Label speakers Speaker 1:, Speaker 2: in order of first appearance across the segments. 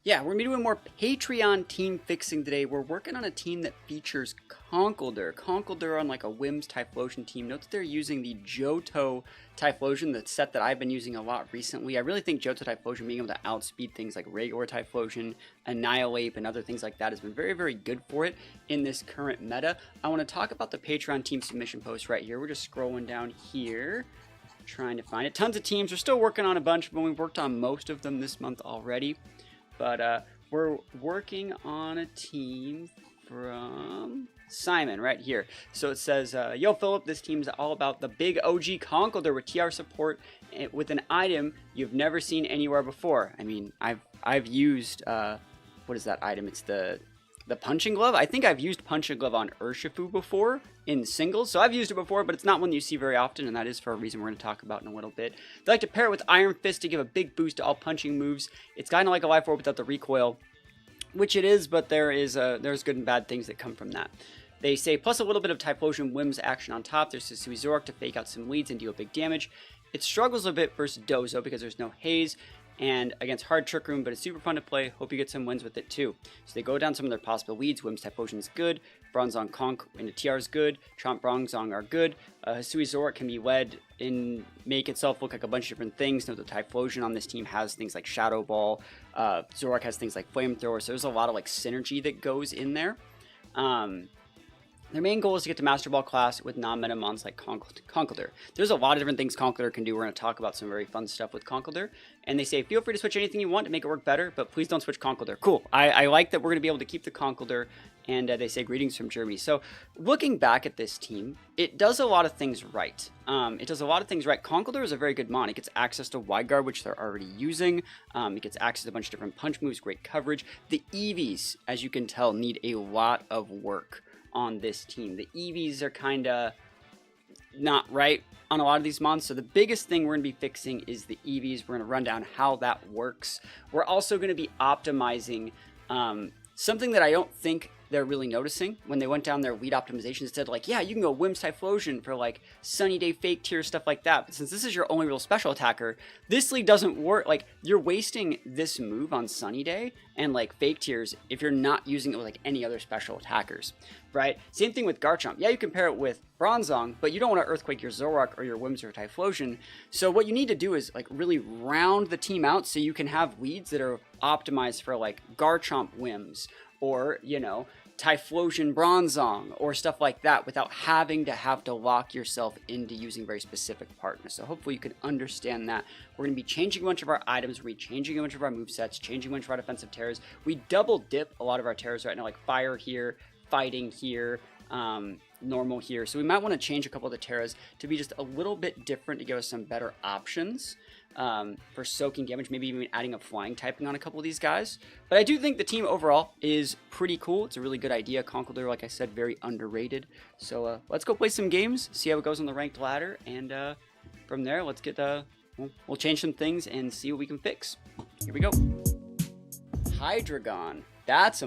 Speaker 1: Yeah, we're going to be doing more Patreon team fixing today. We're working on a team that features Conkeldurr. Conkeldurr on like a Whims Typhlosion team. Note that they're using the Johto Typhlosion, the set that I've been using a lot recently. I really think Johto Typhlosion being able to outspeed things like regular Typhlosion, Annihilate, and other things like that has been very, very good for it in this current meta. I want to talk about the Patreon team submission post right here. We're just scrolling down here, trying to find it. Tons of teams. We're still working on a bunch, but we've worked on most of them this month already. But we're working on a team from Simon right here. So it says, Yo, Philip, this team's all about the big OG Conkeldurr with TR support with an item you've never seen anywhere before. I mean, I've used, what is that item? It's the Punching Glove. I think I've used Punching Glove on Urshifu before in singles, so I've used it before, but it's not one you see very often, and that is for a reason we're going to talk about in a little bit. They like to pair it with Iron Fist to give a big boost to all punching moves. It's kind of like a Life Orb without the recoil, which it is, but there's good and bad things that come from that. They say plus a little bit of Typhlosion Whims action on top. There's this Zoroark to fake out some leads and deal big damage. It struggles a bit versus Dozo because there's no haze and against hard Trick Room, but it's super fun to play. Hope you get some wins with it too. So they go down some of their possible leads. Whims Typhlosion is good. Bronzong Conk into TR is good. Chomp Bronzong are good. Hisui Zoroark can be led and make itself look like a bunch of different things. Note the Typhlosion on this team has things like Shadow Ball. Zoroark has things like Flamethrower. So there's a lot of like synergy that goes in there. Their main goal is to get to Master Ball class with non-meta mons like Conkeldurr. There's a lot of different things Conkeldurr can do. We're going to talk about some very fun stuff with Conkeldurr. And they say, feel free to switch anything you want to make it work better, but please don't switch Conkeldurr. Cool. I like that we're going to be able to keep the Conkeldurr. And they say, greetings from Germany. So looking back at this team, it does a lot of things right. Conkeldurr is a very good mon. It gets access to Wide Guard, which they're already using. It gets access to a bunch of different punch moves, great coverage. The EVs, as you can tell, need a lot of work on this team. The EVs are kind of not right on a lot of these mons. So the biggest thing we're going to be fixing is the EVs. We're going to run down how that works. We're also going to be optimizing something that I don't think they're really noticing when they went down their lead optimizations. Instead, like, yeah, you can go Whims Typhlosion for like Sunny Day Fake Tier, stuff like that. But since this is your only real special attacker, this league doesn't work. Like, you're wasting this move on Sunny Day and like Fake Tiers if you're not using it with like any other special attackers, right? Same thing with Garchomp. Yeah, you can pair it with Bronzong, but you don't want to Earthquake your Zoroark or your Whims or Typhlosion. So what you need to do is like really round the team out so you can have leads that are optimized for like Garchomp Whims or, you know, Typhlosion Bronzong or stuff like that without having to lock yourself into using very specific partners. So hopefully you can understand that. We're going to be changing a bunch of our items, changing a bunch of our movesets, changing a bunch of our defensive terrors. We double dip a lot of our terrors right now, like Fire here, Fighting here, Normal here. So we might want to change a couple of the terras to be just a little bit different to give us some better options for soaking damage, maybe even adding a flying typing on a couple of these guys. But I do think the team overall is pretty cool. It's a really good idea. Conkeldurr, like I said, very underrated. So let's go play some games, see how it goes on the ranked ladder, and from there, let's get we'll change some things and see what we can fix. Here we go. Hydreigon. That's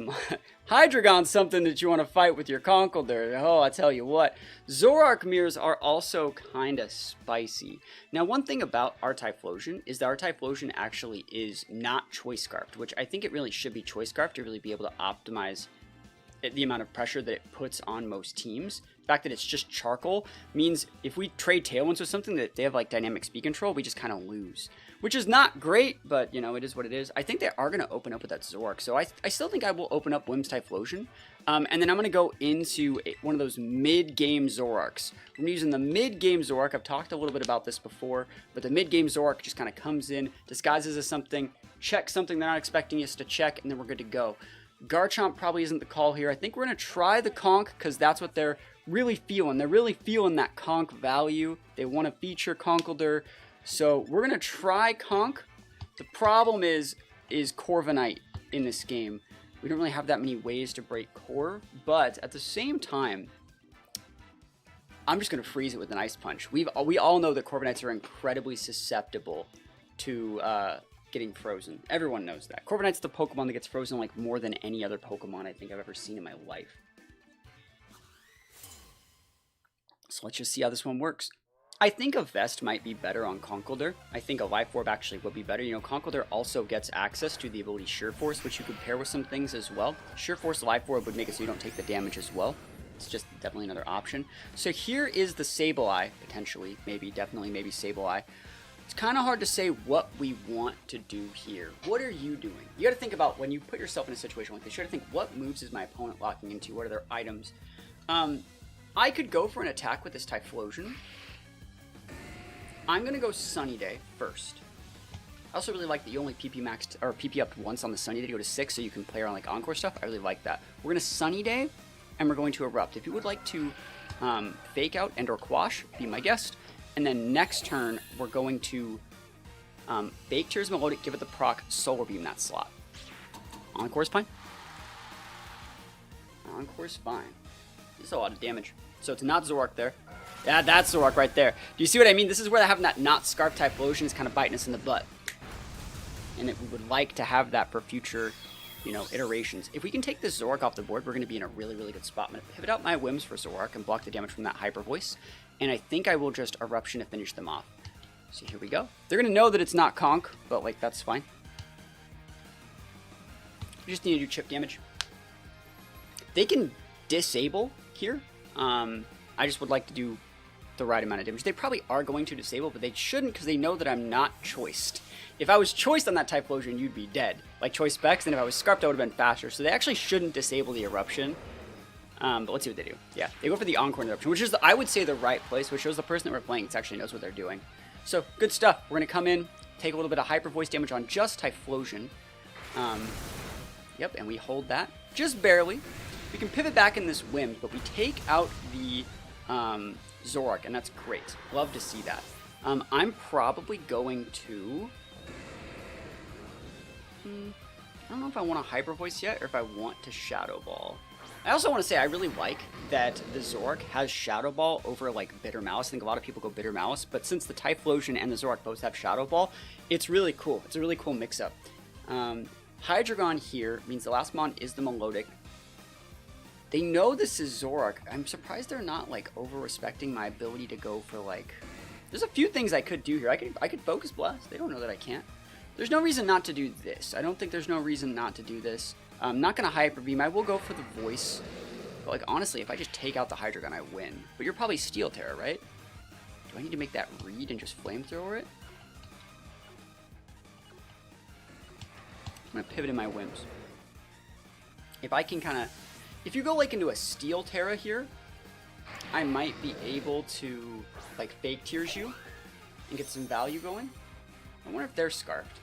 Speaker 1: Hydreigon's something that you want to fight with your Conkeldurr. Oh, I tell you what. Zoroark mirrors are also kind of spicy. Now, one thing about our Typhlosion is that our Typhlosion actually is not Choice Scarfed, which I think it really should be Choice Scarfed to really be able to optimize the amount of pressure that it puts on most teams. The fact that it's just charcoal means if we trade Tailwinds with something that they have like dynamic speed control, we just kind of lose, which is not great, but you know, it is what it is. I think they are going to open up with that Zoroark, so I still think I will open up Whims Typhlosion, and then I'm going to go into one of those mid-game Zoroarks. I'm using the mid-game Zoroark. I've talked a little bit about this before, but the mid-game Zoroark just kind of comes in, disguises as something, checks something they're not expecting us to check, and then we're good to go. Garchomp probably isn't the call here. I think we're going to try the Conk because that's what they're really feeling. They're really feeling that Conk value. They want to feature Conkeldurr. So we're going to try Conk. The problem is Corviknight in this game. We don't really have that many ways to break Corv, but at the same time, I'm just going to freeze it with an Ice Punch. We all know that Corviknights are incredibly susceptible to getting frozen. Everyone knows that. Corviknight's the Pokemon that gets frozen like more than any other Pokemon I think I've ever seen in my life. So let's just see how this one works. I think a Vest might be better on Conkeldurr. I think a Life Orb actually would be better. You know, Conkeldurr also gets access to the ability Sheer Force, which you could pair with some things as well. Sheer Force Life Orb would make it so you don't take the damage as well. It's just definitely another option. So here is the Sableye, potentially, maybe, definitely, maybe Sableye. It's kind of hard to say what we want to do here. What are you doing? You got to think about when you put yourself in a situation like this. You got to think, what moves is my opponent locking into? What are their items? I could go for an attack with this Typhlosion. I'm going to go Sunny Day first. I also really like that you only PP maxed or PP up once on the Sunny Day to go to 6, so you can play around like Encore stuff. I really like that. We're going to Sunny Day, and we're going to Erupt. If you would like to Fake Out and or Quash, be my guest. And then next turn, we're going to Fake Tears Melodic, give it the proc, Solar Beam that slot. Encore's fine. Encore's fine. This is a lot of damage. So it's not Zoroark there. Yeah, that's Zoroark right there. Do you see what I mean? This is where having that not Scarf Typhlosion is kind of biting us in the butt. And we would like to have that for future, you know, iterations. If we can take this Zoroark off the board, we're going to be in a really, really good spot. I'm going to pivot out my Whims for Zoroark and block the damage from that Hyper Voice. And I think I will just Eruption to finish them off. So here we go. They're going to know that it's not Conk, but like that's fine. You just need to do chip damage. They can disable here. I just would like to do the right amount of damage. They probably are going to disable, but they shouldn't because they know that I'm not choiced. If I was choiced on that Typhlosion, you'd be dead. Like choice specs, and if I was scarfed, I would have been faster. So they actually shouldn't disable the Eruption. But let's see what they do. Yeah, they go for the Encore Eruption, which is, I would say, the right place, which shows the person that we're playing actually knows what they're doing. So, good stuff. We're going to come in, take a little bit of Hyper Voice damage on just Typhlosion. Yep, and we hold that. Just barely. We can pivot back in this Whim, but we take out the Zoroark, and that's great. Love to see that. I'm probably going to... I don't know if I want a Hyper Voice yet, or if I want to Shadow Ball. I also want to say I really like that the Zoroark has Shadow Ball over like Bitter Malice. I think a lot of people go Bitter Malice, but since the Typhlosion and the Zoroark both have Shadow Ball, it's really cool. It's a really cool mix-up. Hydreigon here means the last mon is the Melodic. They know this is Zoroark. I'm surprised they're not like over-respecting my ability to go for like... There's a few things I could do here. I could Focus Blast. They don't know that I can't. There's no reason not to do this. I don't think there's no reason not to do this. I'm not going to Hyper Beam. I will go for the Voice. But like honestly, if I just take out the Hydreigon, I win. But you're probably Steel Terror, right? Do I need to make that read and just Flamethrower it? I'm going to pivot in my Whims. If I can kind of... If you go like into a Steel Terra here, I might be able to like Fake Tears you and get some value going. I wonder if they're Scarfed.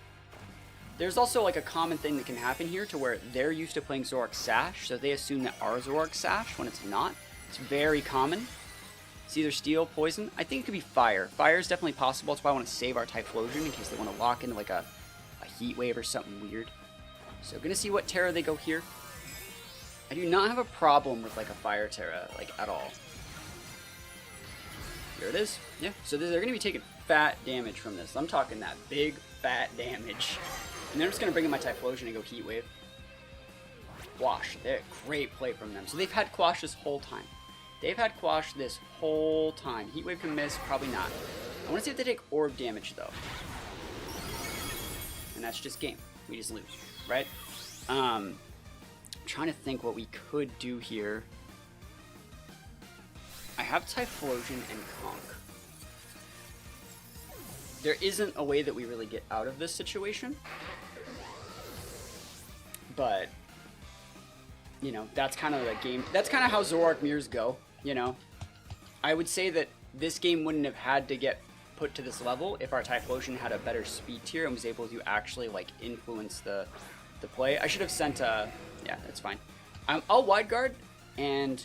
Speaker 1: There's also like a common thing that can happen here to where they're used to playing Zoroark Sash, so they assume that our Zoroark Sash when it's not. It's very common. It's either Steel, Poison. I think it could be Fire. Fire is definitely possible. That's why I want to save our Typhlosion in case they want to lock into like a Heat Wave or something weird. So gonna see what Terra they go here. I do not have a problem with like a Fire Terra like at all. Here it is. Yeah. So they're gonna be taking fat damage from this. I'm talking that big fat damage. And then I'm just going to bring in my Typhlosion and go Heat Wave. Quash. Great play from them. So they've had Quash this whole time. They've had Quash this whole time. Heat Wave can miss. Probably not. I want to see if they take Orb damage, though. And that's just game. We just lose, right? I'm trying to think what we could do here. I have Typhlosion and Conk. There isn't a way that we really get out of this situation. But, you know, that's kind of the game. That's kind of how Zoroark mirrors go, you know. I would say that this game wouldn't have had to get put to this level if our Typhlosion had a better speed tier and was able to actually, like, influence the play. I should have sent a... Yeah, that's fine. I'll Wide Guard, and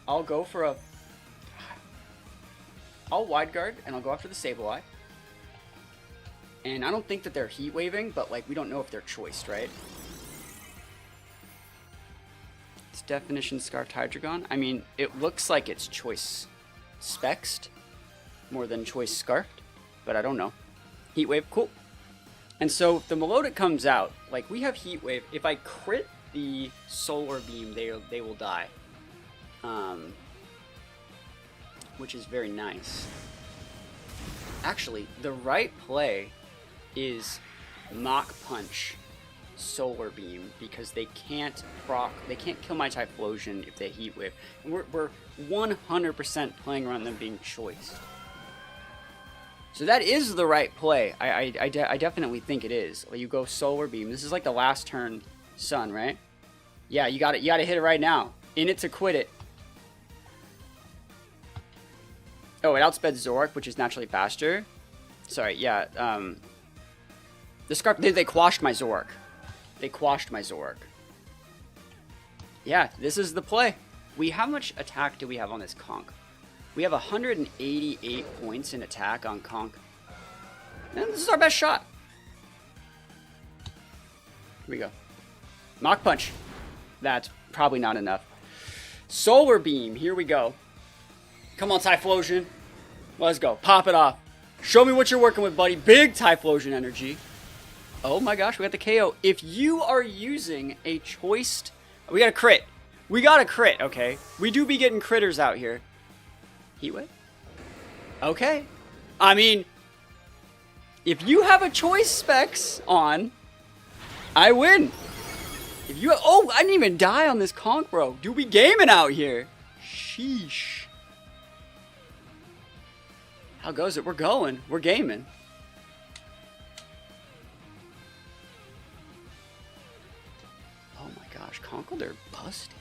Speaker 1: I'll go for a... I'll Wide Guard, and I'll go after the Sableye. And I don't think that they're Heat Waving, but, like, we don't know if they're choiced, right? It's Definition Scarfed Hydreigon. I mean, it looks like it's choice spexed more than choice scarfed, but I don't know. Heat Wave, cool. And so if the Melodic comes out, like we have Heat Wave. If I crit the Solar Beam, they will die. Which is very nice. Actually, the right play is Mach Punch Solar Beam, because they can't kill my Typhlosion if they Heat Wave. And we're 100% playing around them being choiced. So that is the right play. I definitely think it is. You go Solar Beam. This is like the last turn Sun, right? Yeah, you got it. You got to hit it right now. In it to quit it. Oh, it outsped Zoroark, which is naturally faster. Sorry, yeah. The Scarf, they quashed my Zoroark. They quashed my Zoroark. Yeah, this is the play. How much attack do we have on this Conk? We have 188 points in attack on Conk. And this is our best shot. Here we go. Mach Punch. That's probably not enough. Solar Beam. Here we go. Come on, Typhlosion. Let's go. Pop it off. Show me what you're working with, buddy. Big Typhlosion energy. Oh my gosh, we got the KO. If you are using a choiced... We got a crit. We got a crit, okay? We do be getting critters out here. Heat Wave? Okay. I mean, if you have a choice specs on, I win. If you... Oh, I didn't even die on this Conk, bro. Dude, we gaming out here. Sheesh. How goes it? We're going. We're gaming. Oh my gosh, Conkeldurr busted.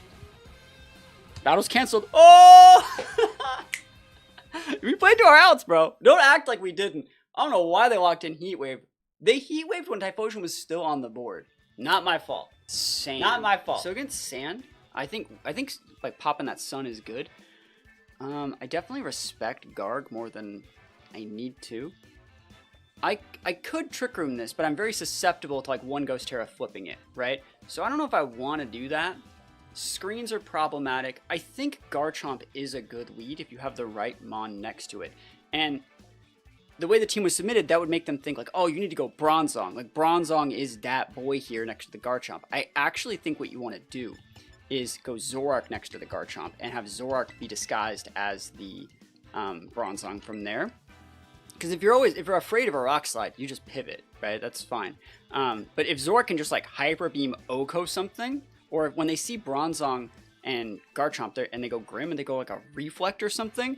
Speaker 1: Battle's canceled. Oh! We played to our outs, bro. Don't act like we didn't. I don't know why they locked in Heat Wave. They Heat Waved when Typhlosion was still on the board. Not my fault. Sand. Not my fault. So against Sand, I think like popping that Sun is good. I definitely respect Garg more than I need to. I could Trick Room this, but I'm very susceptible to like one Ghost Terra flipping it, right? So I don't know if I want to do that. Screens are problematic. I think Garchomp is a good lead if you have the right Mon next to it. And the way the team was submitted, that would make them think like, oh, you need to go Bronzong. Like Bronzong is that boy here next to the Garchomp. I actually think what you want to do is go Zoroark next to the Garchomp and have Zoroark be disguised as the Bronzong from there. Because if you're afraid of a Rock Slide, you just pivot, right? That's fine. But if Zoroark can just like Hyper Beam Oko something, or when they see Bronzong and Garchomp there and they go Grim and they go like a Reflect or something,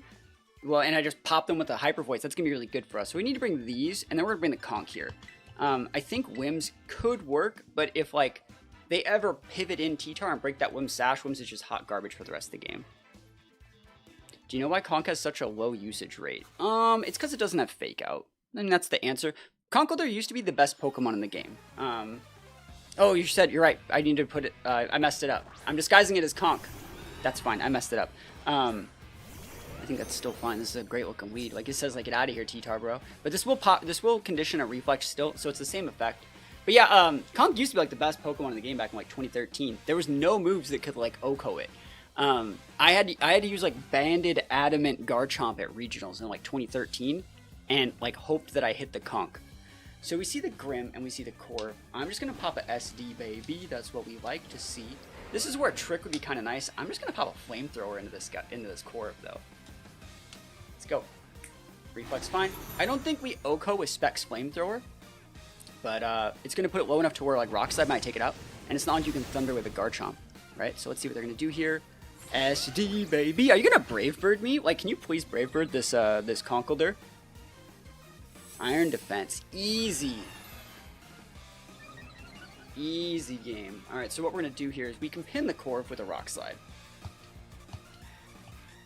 Speaker 1: well, and I just pop them with a Hyper Voice, that's gonna be really good for us. So we need to bring these, and then we're gonna bring the Conk here. I think Wims could work, but if like they ever pivot in T-Tar and break that Wims Sash, Wims is just hot garbage for the rest of the game. Do you know why Conk has such a low usage rate? It's because it doesn't have Fake Out. I mean, that's the answer. Conkeldurr used to be the best Pokemon in the game. Oh, you said, you're right. I need to put it, I messed it up. I'm disguising it as Conk. That's fine, I messed it up. I think that's still fine. This is a great looking lead. Like it says, like, get out of here, T-Tar, bro. But this will condition a Reflect still, so it's the same effect. But yeah, Conk used to be like the best Pokemon in the game back in like 2013. There was no moves that could like Oko it. I had to use like Banded Adamant Garchomp at regionals in like 2013 and like hoped that I hit the Conk. So we see the Grim and we see the Corv. I'm just gonna pop a SD, baby. That's what we like to see. This is where a Trick would be kind of nice. I'm just gonna pop a Flamethrower into this Corv though. Let's go. Reflex fine. I don't think we Oko with Specs Flamethrower, but it's gonna put it low enough to where like Rock Slide might take it out, and it's not like you can Thunder with a Garchomp, right? So let's see what they're gonna do here. SD, baby. Are you gonna Brave Bird me? Like, can you please Brave Bird this this Conkeldurr? Iron Defense. Easy. Easy game. Alright, so what we're going to do here is we can pin the Corv with a Rock Slide.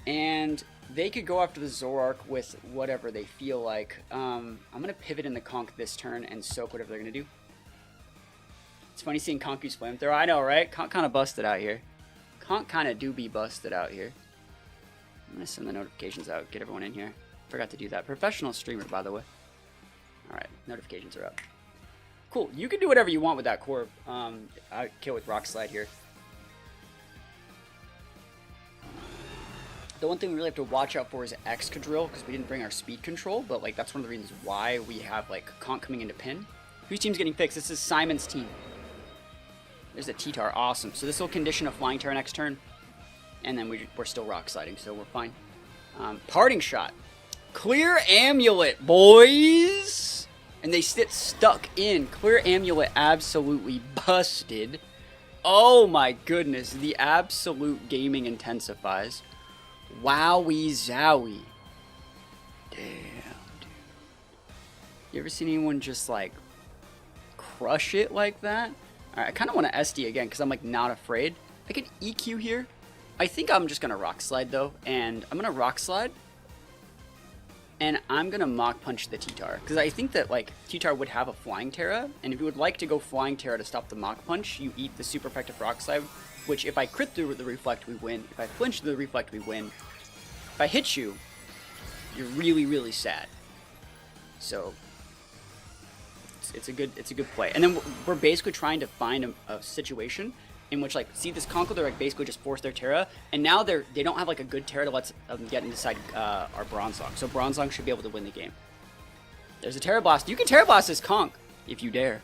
Speaker 1: And they could go after the Zoroark with whatever they feel like. I'm going to pivot in the Conk this turn and soak whatever they're going to do. It's funny seeing Conk use Flamethrower. I know, right? Conk kind of busted out here. Conk kind of do be busted out here. I'm going to send the notifications out. Get everyone in here. Forgot to do that. Professional streamer, by the way. Alright, notifications are up. Cool, you can do whatever you want with that Corv. I kill with Rock Slide here. The one thing we really have to watch out for is Excadrill, because we didn't bring our speed control, but like that's one of the reasons why we have like Conk coming into pin. Whose team's getting fixed? This is Simon's team. There's a T-Tar, awesome. So this will condition a Flying Terror next turn, and then we're still Rock Sliding, so we're fine. Parting Shot. Clear Amulet, boys! And they sit stuck in. Clear Amulet absolutely busted. Oh my goodness, the absolute gaming intensifies. Wowie zowie. Damn, dude. You ever seen anyone just like crush it like that? Alright, I kind of want to SD again because I'm like not afraid. I can EQ here. I think I'm just going to Rock Slide though. And I'm going to Rock Slide. And I'm going to Mach Punch the T-Tar. Because I think that like T-Tar would have a Flying Terra. And if you would like to go Flying Terra to stop the Mach Punch, you eat the super effective Rock Slide. Which if I crit through the Reflect, we win. If I flinch through the Reflect, we win. If I hit you, you're really, really sad. So it's a good play. And then we're basically trying to find a situation in which, like, see this Conkeldurr like basically just force their Terra, and now they don't have like a good Terra to let them get inside our Bronzong. So Bronzong should be able to win the game. There's a Terra Blast. You can Terra Blast this Conk if you dare.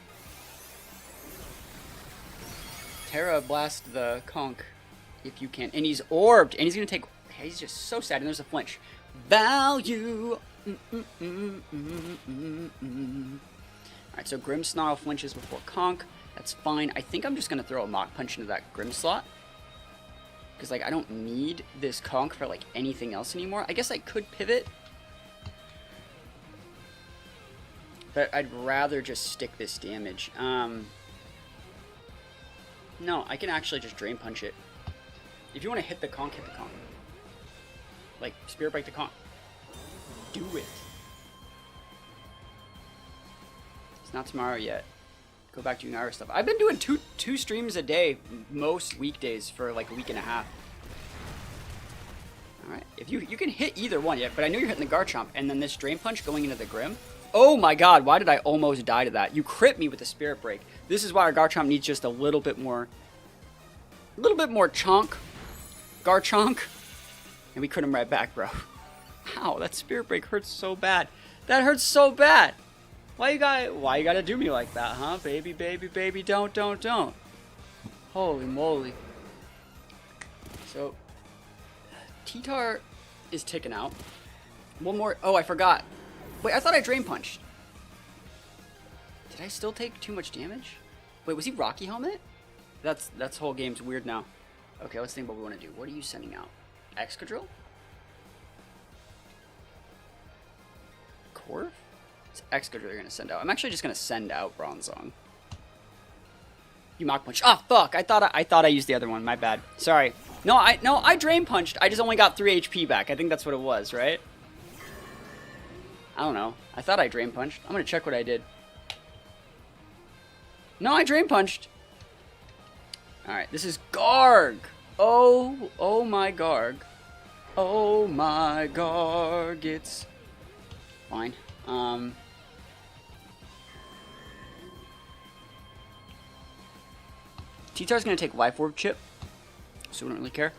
Speaker 1: Terra Blast the Conk if you can. And he's orbed, and he's gonna take. He's just so sad. And there's a flinch. Value. Alright, so Grimmsnarl flinches before Conk. That's fine. I think I'm just going to throw a Mach Punch into that Grimm slot. Because, like, I don't need this Conk for, like, anything else anymore. I guess I could pivot. But I'd rather just stick this damage. No, I can actually just Drain Punch it. If you want to hit the Conk, hit the Conk. Like, Spirit Break the Conk. Do it. It's not tomorrow yet. Go back to doing Irish stuff. I've been doing two streams a day most weekdays for like a week and a half. Alright. If you can hit either one yet, but I know you're hitting the Garchomp and then this Drain Punch going into the Grimm. Oh my god, why did I almost die to that? You crit me with the Spirit Break. This is why our Garchomp needs just a little bit more chonk. Garchomp. And we crit him right back, bro. Ow, that Spirit Break hurts so bad. That hurts so bad. Why you gotta do me like that, huh? Baby, baby, baby, don't. Holy moly. So, T-Tar is ticking out. One more. Oh, I forgot. Wait, I thought I Drain Punched. Did I still take too much damage? Wait, was he Rocky Helmet? That's whole game's weird now. Okay, let's think what we want to do. What are you sending out? Excadrill? Corv? Excadrill you're gonna send out. I'm actually just gonna send out Bronzong. You Mach Punch. Ah, fuck! I thought I used the other one. My bad. Sorry. No, I Drain Punched. I just only got 3 HP back. I think that's what it was, right? I don't know. I thought I Drain Punched. I'm gonna check what I did. No, I Drain Punched. All right, this is Garg. Oh my Garg. Oh my Garg. It's fine. T-Tar's gonna take Life Orb Chip, so we don't really care.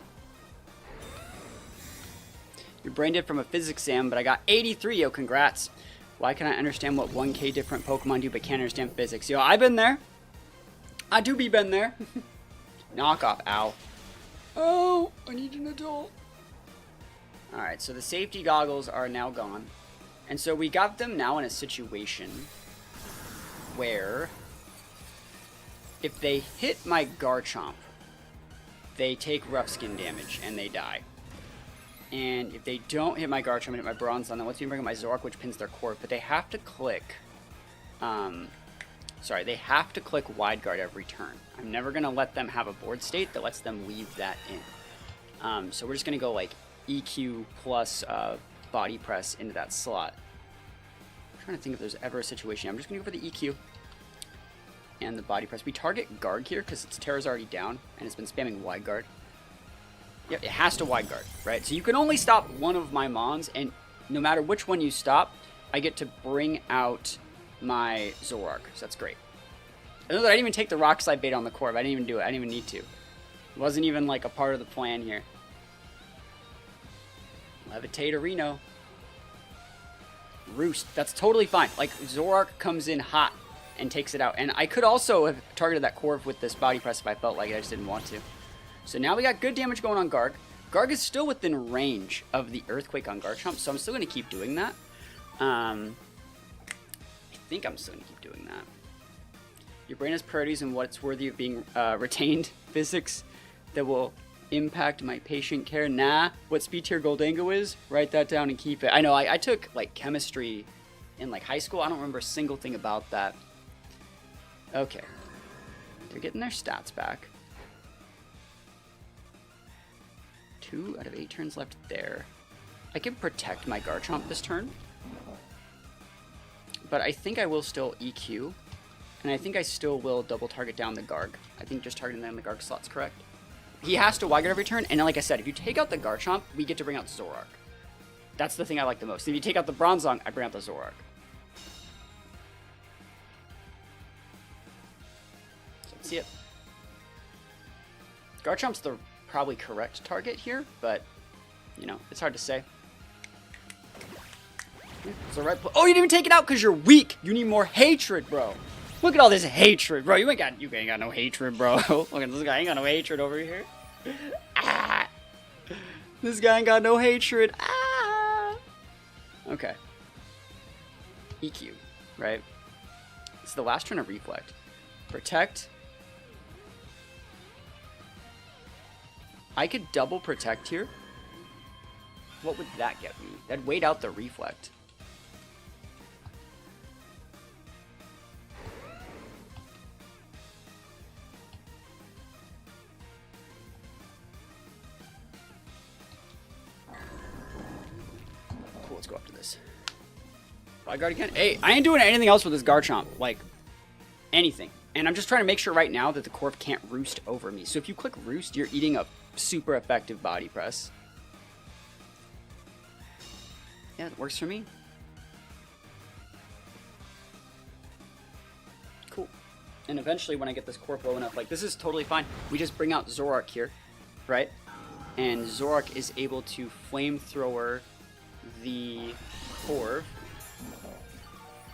Speaker 1: You're brain dead from a physics exam, but I got 83, yo, congrats. Why can I understand what 1K different Pokemon do, but can't understand physics? Yo, I've been there. I do be been there. Knock off, ow. Oh, I need an adult. Alright, so the safety goggles are now gone. And so we got them now in a situation where if they hit my Garchomp, they take rough skin damage and they die. And if they don't hit my Garchomp and hit my Bronzong, then lets me bring up my Zoroark, which pins their Corv. But they have to click, they have to click Wide Guard every turn. I'm never gonna let them have a board state that lets them leave that in. So we're just gonna go like EQ plus Body Press into that slot. I'm trying to think if there's ever a situation. I'm just gonna go for the EQ and the Body Press. We target Garg here because its Terra's already down and it's been spamming Wide Guard. Yep, it has to Wide Guard, right? So you can only stop one of my Mons, and no matter which one you stop, I get to bring out my Zoroark. So that's great. I know that I didn't even take the Rock Slide bait on the Corv. I didn't even do it. I didn't even need to. It wasn't even like a part of the plan here. Levitate Reno. Roost. That's totally fine. Like, Zoroark comes in hot and takes it out. And I could also have targeted that Corv with this Body Press if I felt like it. I just didn't want to. So now we got good damage going on Garg. Garg is still within range of the Earthquake on Garchomp, so I'm still going to keep doing that. I think I'm still going to keep doing that. Your brain has priorities and what's worthy of being retained. Physics that will impact my patient care. Nah, what speed tier Goldango is? Write that down and keep it. I know, I took like chemistry in like high school. I don't remember a single thing about that. Okay. They're getting their stats back. 2 out of 8 turns left there. I can protect my Garchomp this turn. But I think I will still EQ. And I think I still will double target down the Garg. I think just targeting down the Garg slot's correct. He has to Wide Guard every turn, and like I said, if you take out the Garchomp, we get to bring out Zoroark. That's the thing I like the most. If you take out the Bronzong, I bring out the Zoroark. So let's see it. Garchomp's the probably correct target here, but, you know, it's hard to say. It's the right oh, you didn't even take it out because you're weak! You need more hatred, bro! Look at all this hatred, bro. You ain't got no hatred, bro. Look at this guy. Ain't got no hatred over here. Ah. This guy ain't got no hatred. Ah. Okay. EQ, right? It's the last turn of Reflect. Protect. I could double Protect here. What would that get me? That'd wait out the Reflect. Let's go after this. Wide Guard again. Hey, I ain't doing anything else with this Garchomp. Like, anything. And I'm just trying to make sure right now that the Corv can't roost over me. So if you click roost, you're eating a super effective body press. Yeah, it works for me. Cool. And eventually when I get this Corv low enough, like, this is totally fine. We just bring out Zoroark here, right? And Zoroark is able to Flamethrower the Corv,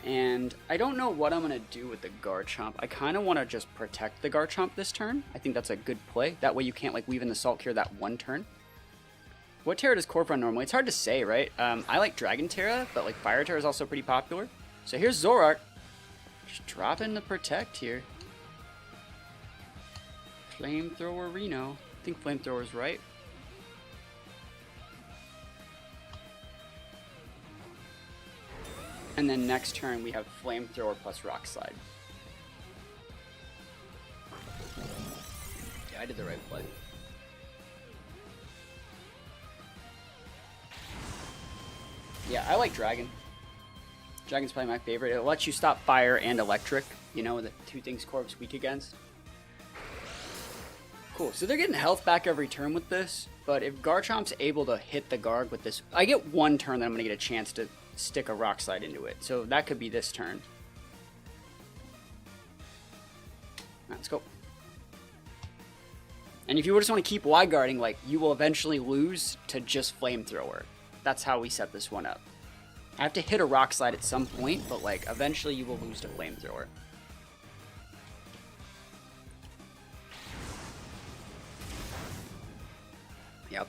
Speaker 1: and I don't know what I'm gonna do with the Garchomp. I kind of want to just protect the Garchomp this turn. I think that's a good play. That way you can't like weave in the Salt Cure that one turn. What Terra does Corv run normally? It's hard to say, right? I like Dragon Terra, but like Fire Terra is also pretty popular. So here's Zoroark, just dropping the Protect here. Flamethrower Reno. I think Flamethrower's right. And then next turn we have Flamethrower plus Rock Slide. Yeah, I did the right play. Yeah, I like Dragon. Dragon's probably my favorite. It lets you stop fire and electric, you know, the two things Corv's weak against. Cool, so they're getting health back every turn with this, but if Garchomp's able to hit the Garg with this, I get one turn that I'm going to get a chance to stick a Rock Slide into it. So that could be this turn. Right, let's go. And if you just want to keep Wide Guarding, like, you will eventually lose to just Flamethrower. That's how we set this one up. I have to hit a Rock Slide at some point, but like eventually you will lose to Flamethrower. Yep.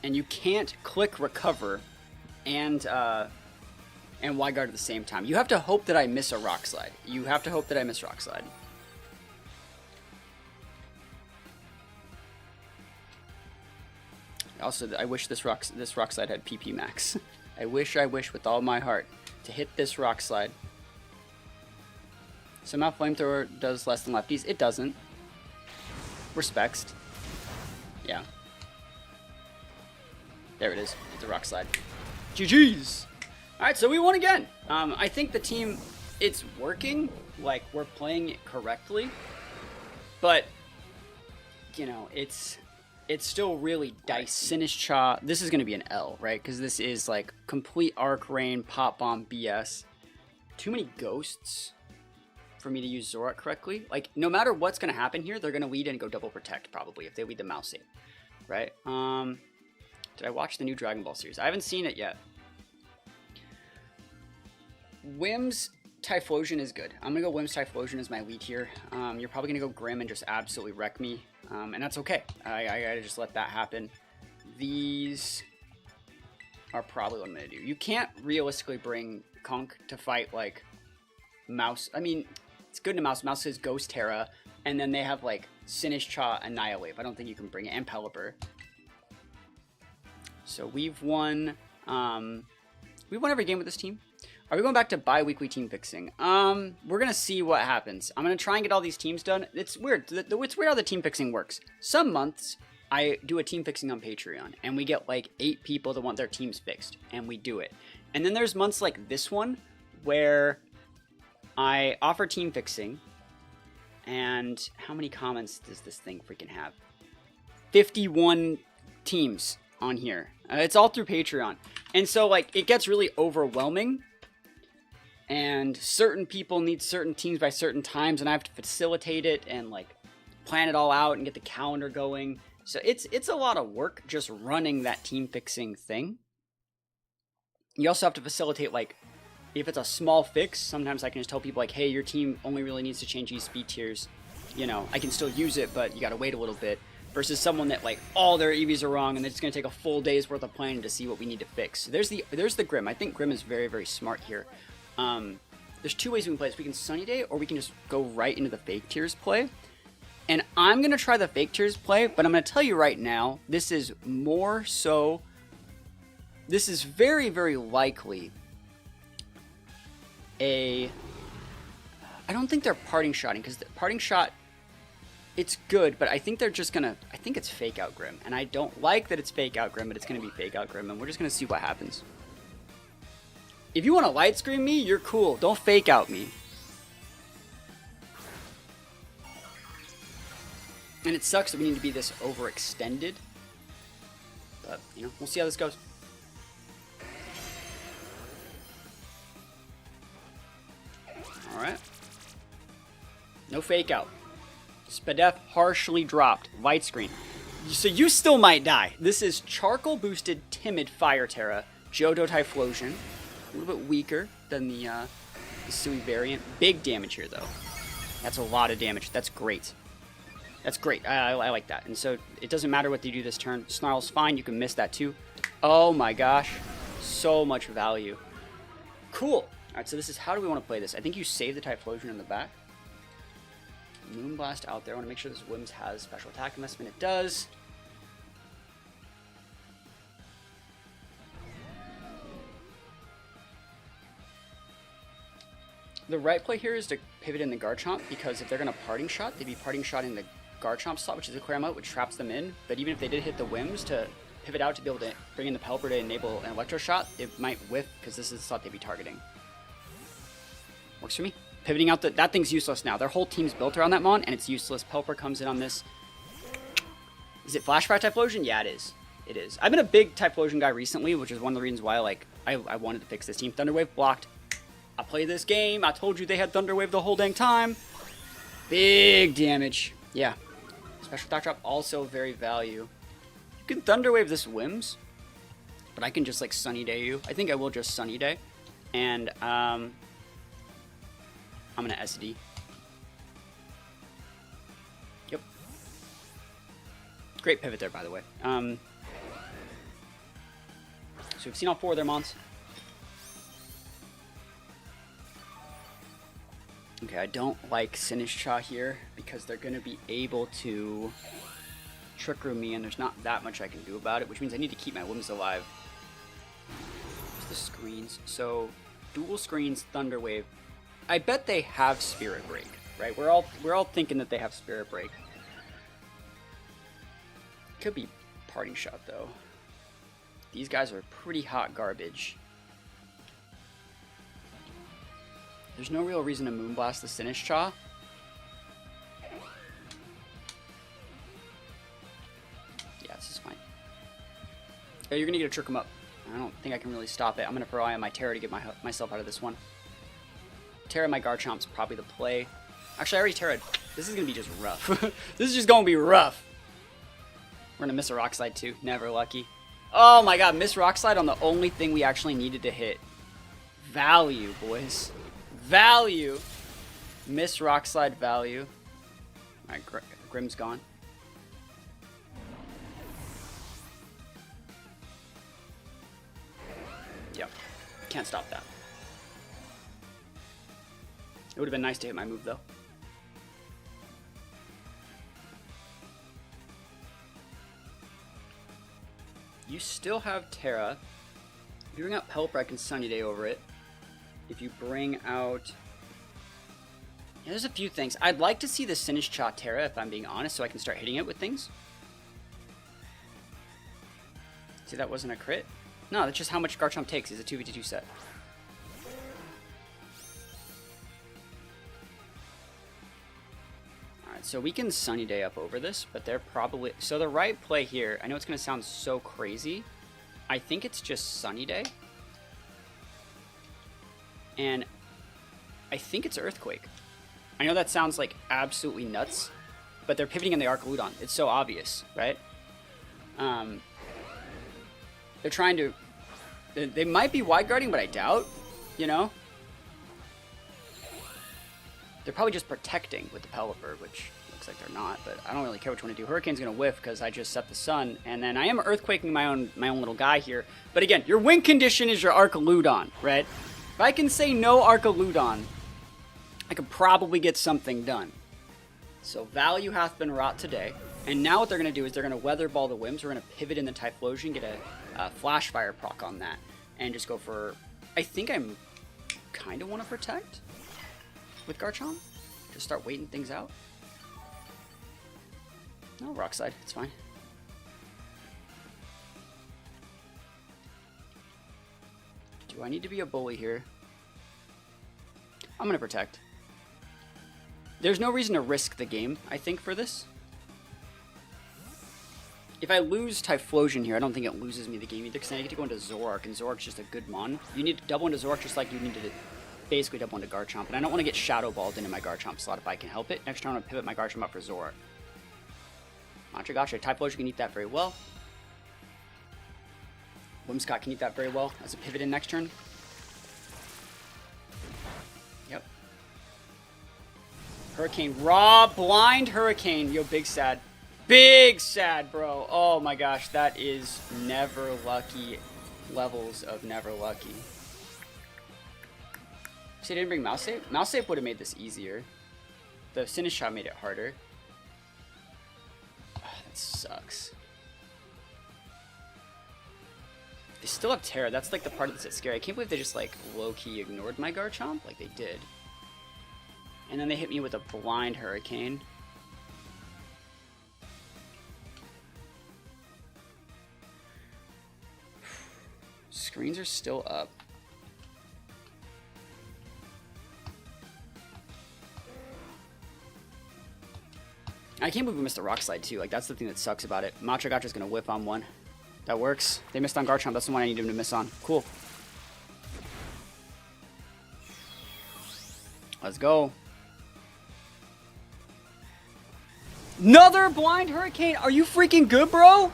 Speaker 1: And you can't click Recover and Wide Guard at the same time. You have to hope that I miss a Rock Slide. You have to hope that I miss Rock Slide. Also, I wish this rock slide had PP max. I wish with all my heart to hit this Rock Slide. Somehow Flamethrower does less than lefties. It doesn't. Respects. Yeah. There it is. It's a Rock Slide. GG's! Alright, so we won again. I think the team, it's working. Like, we're playing it correctly. But, you know, it's still really dice. Sinistcha, this is going to be an L, right? Because this is like complete Arc Rain, Pop Bomb, BS. Too many ghosts for me to use Zoroark correctly. Like, no matter what's going to happen here, they're going to lead in and go double protect, probably, if they lead the Mouse 8, right? Did I watch the new Dragon Ball series? I haven't seen it yet. Whims Typhlosion is good. I'm gonna go Whim's Typhlosion as my lead here. You're probably gonna go Grim and just absolutely wreck me, and that's okay. I gotta just let that happen. These are probably what I'm gonna do. You can't realistically bring Conk to fight like Mouse. I mean, it's good to Mouse. Mouse says Ghost Terra, and then they have like Sinistcha, Annihilate. I don't think you can bring it, and Pelipper. So we've won every game with this team. Are we going back to bi-weekly team fixing? We're gonna see what happens. I'm gonna try and get all these teams done. It's weird. It's weird how the team fixing works. Some months I do a team fixing on Patreon, and we get like 8 people that want their teams fixed, and we do it. And then there's months like this one where I offer team fixing, and how many comments does this thing freaking have? 51 teams on here. It's all through Patreon. And so like it gets really overwhelming, and certain people need certain teams by certain times, and I have to facilitate it and like plan it all out and get the calendar going. So it's a lot of work just running that team fixing thing. You also have to facilitate, like, if it's a small fix, sometimes I can just tell people like, hey, your team only really needs to change these speed tiers. You know, I can still use it, but you gotta wait a little bit. Versus someone that like all their EVs are wrong and it's gonna take a full day's worth of planning to see what we need to fix. So there's the Grim. I think Grim is very, very smart here. There's 2 ways we can play this. We can Sunny Day, or we can just go right into the fake tiers play. And I'm going to try the fake tiers play, but I'm going to tell you right now, this is more so, this is very, very likely I don't think they're parting shotting, because the parting shot, it's good, but I think they're just going to, I think it's fake out Grim. And I don't like that it's fake out Grim, but it's going to be fake out Grim, and we're just going to see what happens. If you want to light screen me, you're cool. Don't fake out me. And it sucks that we need to be this overextended. But, you know, we'll see how this goes. Alright. No fake out. Spadef harshly dropped. Light screen. So you still might die. This is Charcoal boosted Timid Fire Terra. Johto Typhlosion. A little bit weaker than the Sui variant. Big damage here, though. That's a lot of damage. That's great. That's great. I like that. And so it doesn't matter what they do this turn. Snarl's fine. You can miss that, too. Oh, my gosh. So much value. Cool. All right, so this is how do we want to play this? I think you save the Typhlosion in the back. Moonblast out there. I want to make sure this Wims has special attack investment. It does. The right play here is to pivot in the Garchomp, because if they're going to parting shot, they'd be parting shotting the Garchomp slot, which is a clear out, which traps them in. But even if they did hit the Wims to pivot out to be able to bring in the Pelipper to enable an Electro Shot, it might whiff, because this is the slot they'd be targeting. Works for me. Pivoting out, that thing's useless now. Their whole team's built around that Mon, and it's useless. Pelipper comes in on this. Is it Flash Fire Typhlosion? Yeah, it is. It is. I've been a big Typhlosion guy recently, which is one of the reasons why I wanted to fix this team. Thunder Wave blocked. I played this game. I told you they had Thunder Wave the whole dang time. Big damage. Yeah. Special Attack Drop also very value. You can Thunder Wave this Wims, but I can just like Sunny Day you. I think I will just Sunny Day. And I'm going to SD. Yep. Great pivot there, by the way. So we've seen all 4 of their Mons. Okay, I don't like Sinistcha here because they're going to be able to Trick Room me, and there's not that much I can do about it, which means I need to keep my Wims alive. Where's the screens? So, dual screens, Thunder Wave. I bet they have Spirit Break, right? We're all thinking that they have Spirit Break. Could be Parting Shot, though. These guys are pretty hot garbage. There's no real reason to Moonblast the Sinistcha. Yeah, this is fine. Oh, you're going to get a Trick 'em Up. I don't think I can really stop it. I'm going to rely on my Terra to get myself out of this one. Terra my Garchomp's probably the play. Actually, I already Terra'd. This is going to be just rough. This is just going to be rough. We're going to miss a Rock Slide too. Never lucky. Oh my god, miss Rock Slide on the only thing we actually needed to hit. Value, boys. Value. Miss Rock Slide value. Alright, Grim's gone. Yep. Can't stop that. It would have been nice to hit my move, though. You still have Terra. If you bring out Pelipper, I can Sunny Day over it. If you bring out... Yeah, there's a few things. I'd like to see the Sinistcha Terra, if I'm being honest, so I can start hitting it with things. See, that wasn't a crit? No, that's just how much Garchomp takes. It's a 2v2 set. Alright, so we can Sunny Day up over this, but they're probably... So the right play here, I know it's going to sound so crazy. I think it's just Sunny Day. And I think it's Earthquake. I know that sounds like absolutely nuts, but they're pivoting in the Archaludon. It's so obvious, right? They're trying to... They might be wide guarding, but I doubt, you know? They're probably just protecting with the Pelipper, which looks like they're not, but I don't really care which one to do. Hurricane's going to whiff because I just set the sun, and then I am Earthquaking my own little guy here. But again, your win condition is your Archaludon, right? If I can say no Archaludon, I could probably get something done. So value hath been wrought today. And now what they're going to do is they're going to Weather Ball the Whims. We're going to pivot in the Typhlosion, get a Flash Fire proc on that, and just go for... I think I'm kind of want to protect with Garchomp. Just start waiting things out. No, Rock Slide. It's fine. Do I need to be a bully here? I'm going to protect. There's no reason to risk the game, I think, for this. If I lose Typhlosion here, I don't think it loses me the game either, because I get to go into Zoroark, and Zoroark's just a good mon. You need to double into Zoroark just like you need to basically double into Garchomp, and I don't want to get Shadow Balled into my Garchomp slot if I can help it. Next turn, I'm going to pivot my Garchomp up for Zoroark. Gotcha. Typhlosion can eat that very well. Whimsicott can eat that very well as a pivot in next turn. Yep. Hurricane. Raw, blind Hurricane. Yo, big sad. Big sad, bro. Oh my gosh, that is never lucky levels of never lucky. See, I didn't bring Mouse Save? Mouse Save would have made this easier. The Sinistcha made it harder. Oh, that sucks. They still have Terra. That's like the part that's scary. I can't believe they just like low-key ignored my Garchomp like they did. And then they hit me with a blind Hurricane. Screens are still up. I can't believe we missed the Rock Slide too. Like, that's the thing that sucks about it. Gotcha's gonna whiff on one. That works. They missed on Garchomp. That's the one I need him to miss on. Cool. Let's go. Another blind Hurricane. Are you freaking good, bro?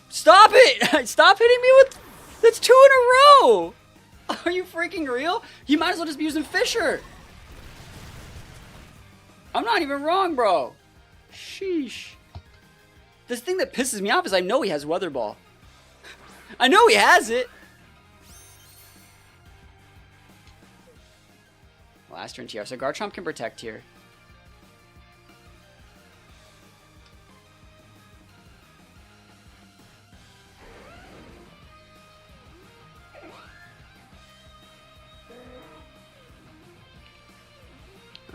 Speaker 1: Stop it. Stop hitting me with... That's 2 in a row! Are you freaking real? You might as well just be using Fisher. I'm not even wrong, bro. Sheesh. This thing that pisses me off is I know he has Weather Ball. I know he has it. Last turn TR. So Garchomp can protect here.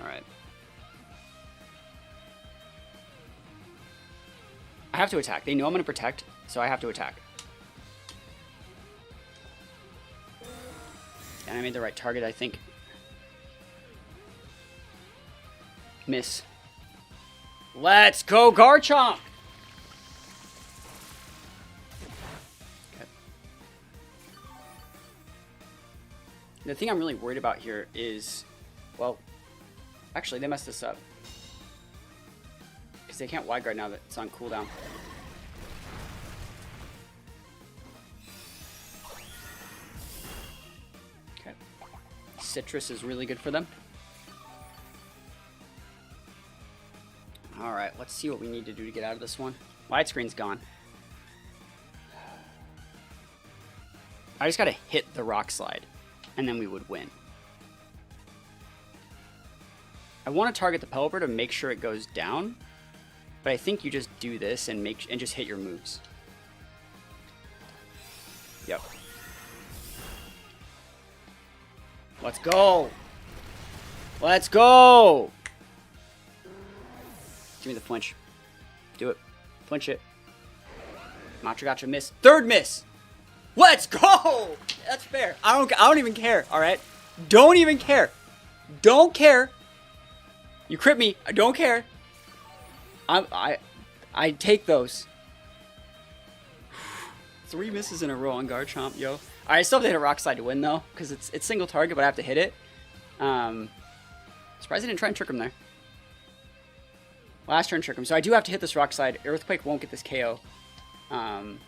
Speaker 1: Alright. I have to attack. They know I'm going to protect, so I have to attack. And I made the right target, I think. Miss. Let's go, Garchomp! Okay. The thing I'm really worried about here is, well, actually, they messed this up. Because they can't wide guard now that it's on cooldown. citrus is really good for them. Alright, let's see what we need to do to get out of this one. Widescreen's gone. I just gotta hit the rock slide, and then we would win. I want to target the Pelipper to make sure it goes down, but I think you just do this and just hit your moves. Yep. Let's go! Let's go! Give me the flinch. Do it. Flinch it. Macho gotcha miss. Third miss! Let's go! That's fair. I don't even care, alright? Don't even care. Don't care. You crit me. I don't care. I take those. 3 misses in a row on Garchomp, yo. Alright, I still have to hit a rock slide to win though, because it's single target, but I have to hit it. Surprised I didn't try and trick him there. Last turn trick him. So I do have to hit this rock slide. Earthquake won't get this KO. Let's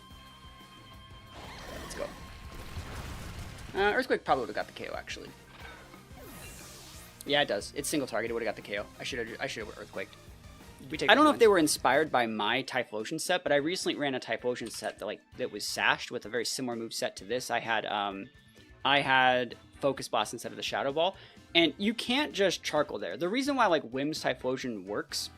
Speaker 1: go. Earthquake probably would have got the KO actually. Yeah, it does. It's single target. It would have got the KO. I should have Earthquaked. I don't know if they were inspired by my Typhlosion set, but I recently ran a Typhlosion set that was sashed with a very similar move set to this. I had Focus Blast instead of the Shadow Ball, and you can't just charcoal there. The reason why Whim's Typhlosion works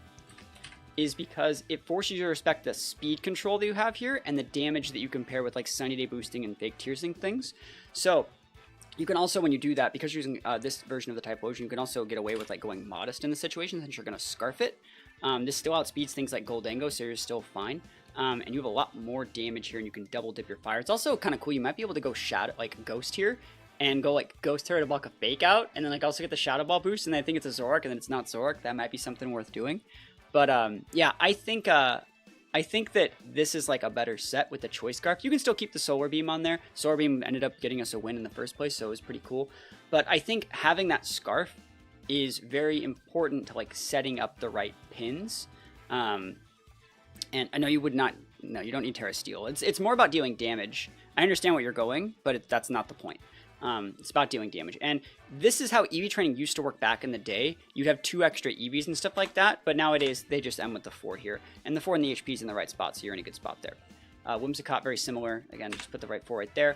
Speaker 1: is because it forces you to respect the speed control that you have here and the damage that you compare with Sunny Day boosting and fake tearsing things. So you can also, when you do that, because you're using this version of the Typhlosion, you can also get away with going modest in the situation since you're going to Scarf it. This still outspeeds things like Goldango, so you're still fine. And you have a lot more damage here, and you can double dip your fire. It's also kind of cool. You might be able to go Ghost here, and go Ghost Terror to block a Fake Out, and then also get the Shadow Ball boost, and then I think it's a Zoroark, and then it's not Zoroark. That might be something worth doing. But yeah, I think that this is a better set with the Choice Scarf. You can still keep the Solar Beam on there. Solar Beam ended up getting us a win in the first place, so it was pretty cool. But I think having that Scarf is very important to setting up the right pins. And I know you would not. No, you don't need Terra Steel. It's more about dealing damage. I understand what you're going, but that's not the point. It's about dealing damage. And this is how EV training used to work back in the day. You'd have 2 extra EVs and stuff like that, but nowadays they just end with the 4 here. And the 4 in the HP is in the right spot, so you're in a good spot there. Whimsicott, very similar. Again, just put the right 4 right there.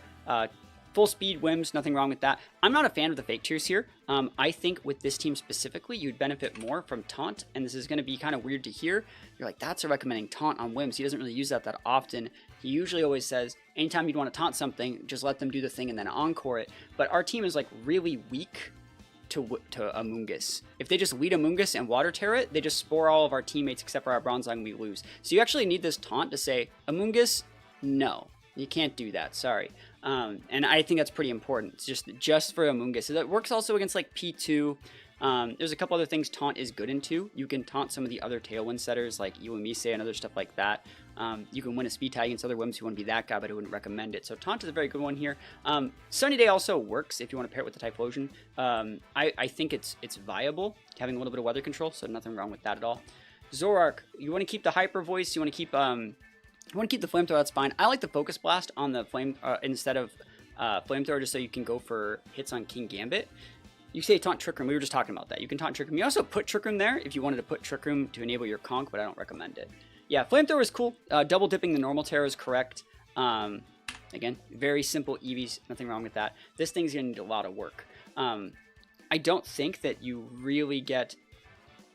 Speaker 1: Full speed Whims, nothing wrong with that. I'm not a fan of the fake tears here. I think with this team specifically, you'd benefit more from Taunt, and this is going to be kind of weird to hear. You're like, that's recommending Taunt on Whims. He doesn't really use that often. He usually always says, anytime you'd want to taunt something, just let them do the thing and then encore it. But our team is really weak to Amoonguss. If they just lead Amoonguss and Water Terror it, they just spore all of our teammates except for our Bronzong and we lose. So you actually need this taunt to say, Amoonguss, no. You can't do that, sorry. And I think that's pretty important. It's just for Amoonguss. It works also against P2. There's a couple other things Taunt is good into. You can taunt some of the other Tailwind setters like Uemise and other stuff like that. You can win a speed tag against other Whims who want to be that guy, but I wouldn't recommend it. So Taunt is a very good one here. Sunny Day also works if you want to pair it with the Typhlosion. I think it's viable, having a little bit of weather control, so nothing wrong with that at all. Zoroark, you want to keep the Hyper Voice, you want to keep the Flamethrower, that's fine. I like the Focus Blast on the Flame instead of Flamethrower, just so you can go for hits on King Gambit. You say Taunt Trick Room, we were just talking about that. You can Taunt Trick Room. You also put Trick Room there if you wanted to put Trick Room to enable your Conk, but I don't recommend it. Yeah, Flamethrower is cool. Double dipping the normal Terror is correct. Again, very simple EVs, nothing wrong with that. This thing's gonna need a lot of work. I don't think that you really get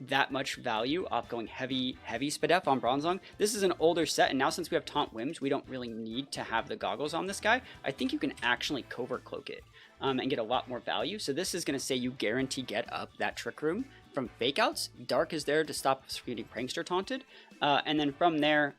Speaker 1: that much value off going heavy Spadef on Bronzong. This is an older set, and now since we have Taunt Whims, we don't really need to have the goggles on this guy. I think you can actually Covert Cloak it and get a lot more value. So this is going to say you guarantee get up that Trick Room from Fake Outs. Dark is there to stop us from getting Prankster taunted. And then from there,